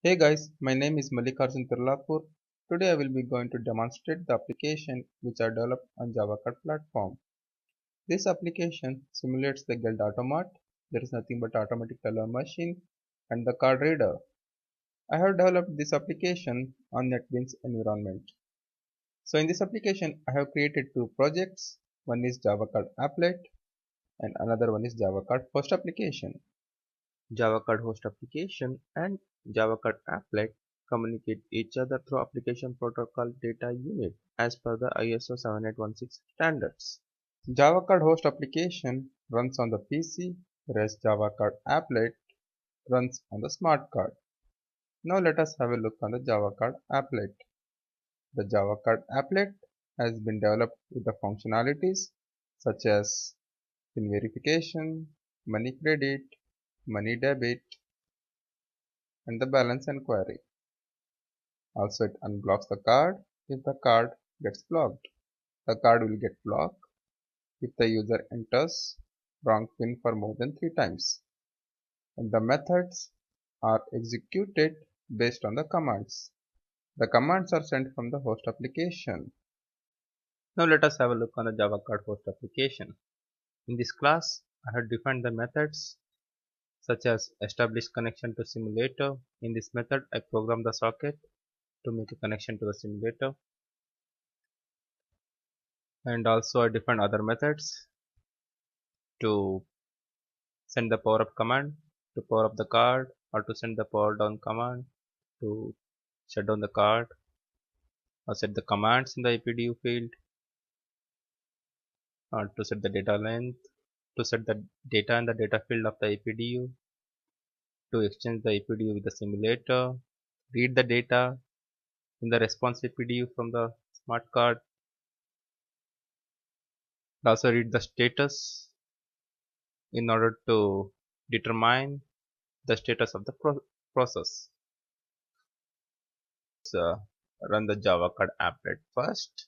Hey guys, my name is Mallikarjun Tirlapur. Today I will be going to demonstrate the application which are developed on JavaCard platform. This application simulates the Geld Automat. There is nothing but automatic teller machine and the card reader. I have developed this application on NetBeans environment. So in this application I have created two projects. One is JavaCard Applet and another one is JavaCard Host Application. JavaCard Host Application and JavaCard Applet communicate each other through Application Protocol Data Unit as per the ISO 7816 standards. JavaCard Host Application runs on the PC, whereas JavaCard Applet runs on the smart card. Now let us have a look on the JavaCard Applet. The JavaCard Applet has been developed with the functionalities such as PIN verification, money credit, money debit, and the balance inquiry. Also, it unblocks the card if the card gets blocked. The card will get blocked if the user enters wrong PIN for more than 3 times. And the methods are executed based on the commands. The commands are sent from the host application. Now let us have a look on the JavaCard host application. In this class, I have defined the methods such as establish connection to simulator. In this method, I program the socket to make a connection to the simulator. And also I define other methods to send the power up command to power up the card, or to send the power down command to shut down the card, or set the commands in the APDU field, or to set the data length, to set the data in the data field of the APDU, to exchange the APDU with the simulator, read the data in the response APDU from the smart card, also read the status in order to determine the status of the process. So run the JavaCard applet first.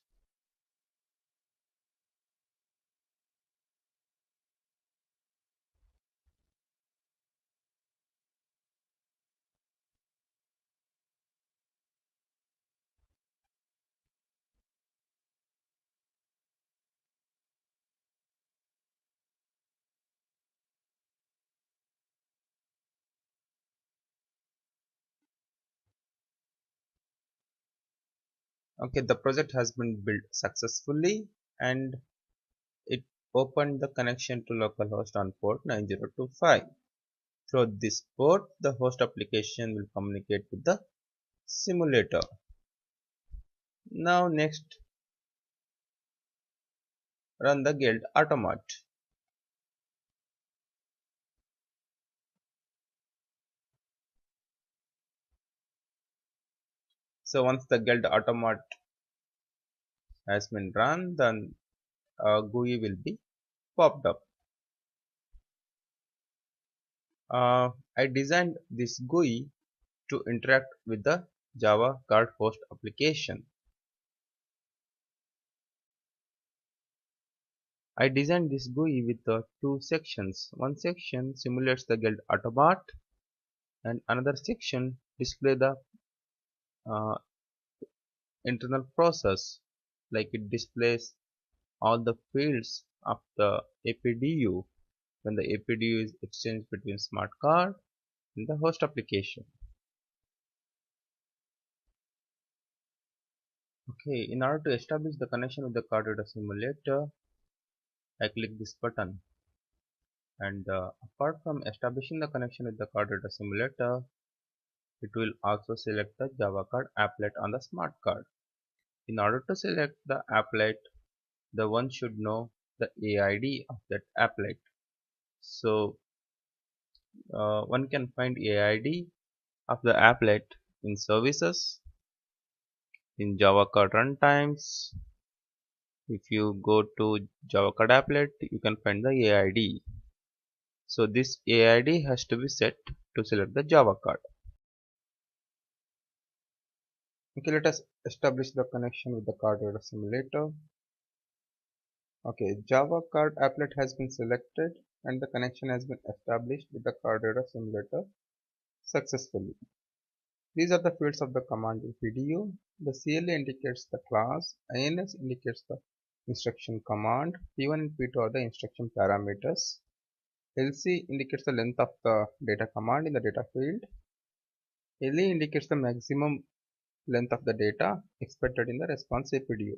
Okay, the project has been built successfully and it opened the connection to localhost on port 9025. Through this port, the host application will communicate with the simulator. Now next, run the Geld Automat. So once the Geld Automat has been run, then GUI will be popped up. I designed this GUI to interact with the Java card host application. I designed this GUI with two sections. One section simulates the Geld Automat and another section display the uh, internal process, like it displays all the fields of the APDU when the APDU is exchanged between smart card and the host application. Okay, in order to establish the connection with the card reader simulator, I click this button, and apart from establishing the connection with the card reader simulator, it will also select the Java card applet on the smart card. In order to select the applet, the one should know the AID of that applet. So one can find AID of the applet in services, in Java card runtimes. If you go to Java card applet, you can find the AID. So this AID has to be set to select the Java card. Okay, let us establish the connection with the card reader simulator. Okay, Java card applet has been selected and the connection has been established with the card reader simulator successfully. These are the fields of the command in PDU. The CLA indicates the class, INS indicates the instruction command, P1 and P2 are the instruction parameters. LC indicates the length of the data command in the data field. LE indicates the maximum length of the data expected in the response APDU.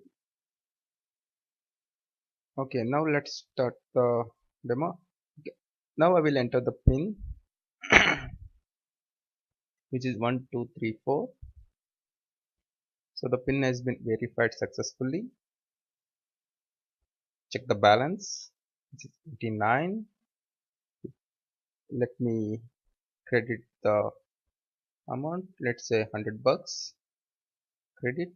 Okay, now let's start the demo. Okay. Now I will enter the pin which is 1234. So the pin has been verified successfully. Check the balance, which is 89. Let me credit the amount, let's say $100. Credit.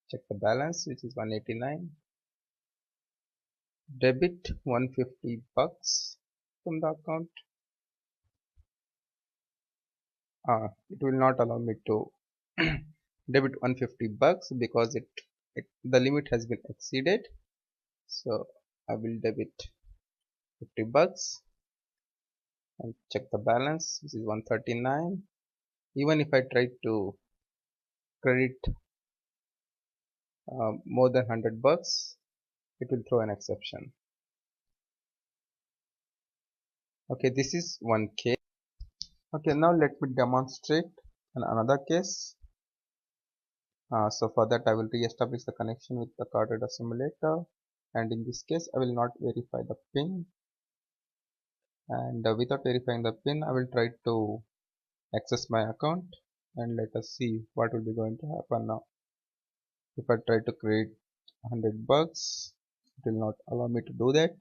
Check the balance, which is 189. Debit $150 from the account. It will not allow me to debit $150 because the limit has been exceeded. So I will debit $50 and check the balance, which is 139. Even if I try to credit more than $100, it will throw an exception. Okay, this is one case. Okay, now let me demonstrate another case. So for that I will re-establish the connection with the card reader simulator, and in this case I will not verify the pin, and without verifying the pin I will try to access my account, and let us see what will be going to happen now. If I try to create $100, it will not allow me to do that.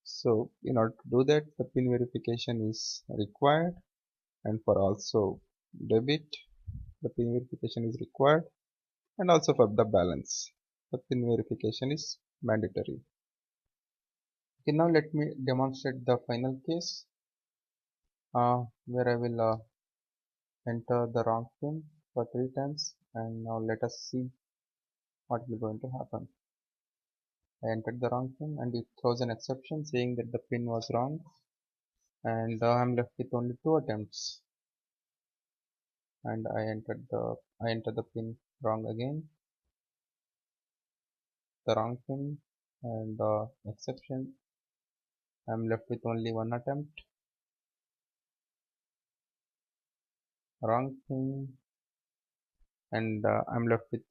So in order to do that, the pin verification is required, and for also debit the pin verification is required, and also for the balance the pin verification is mandatory. Okay, now let me demonstrate the final case where I will enter the wrong pin for 3 times, and now let us see what is going to happen. I entered the wrong pin and it throws an exception saying that the pin was wrong, and I'm left with only 2 attempts, and I entered the pin wrong again, the wrong pin, and exception. I'm left with only 1 attempt, wrong pin, and I'm left with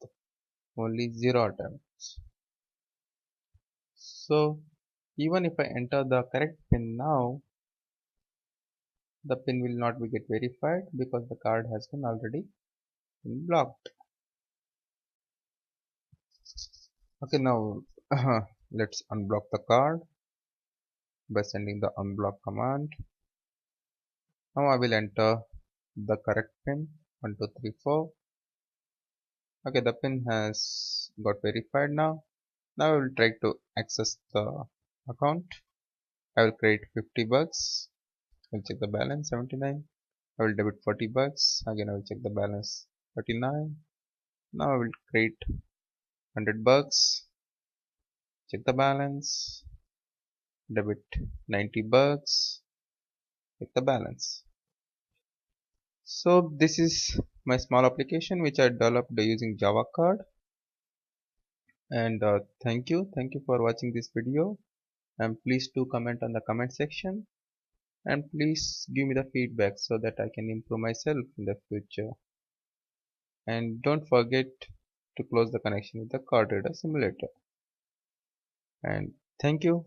only 0 attempts. So even if I enter the correct pin now, the pin will not be get verified because the card has been already been blocked. Okay, now let's unblock the card by sending the unblock command. Now I will enter the correct pin 1234. Okay, the pin has got verified now. Now I will try to access the account. I will create $50. I will check the balance 79. I will debit $40. Again I will check the balance 39. Now I will create $100. Check the balance. Debit $90. Check the balance. So this is my small application which I developed using Java Card, and thank you for watching this video, and please do comment on the comment section, and please give me the feedback so that I can improve myself in the future, and don't forget to close the connection with the card reader simulator, and thank you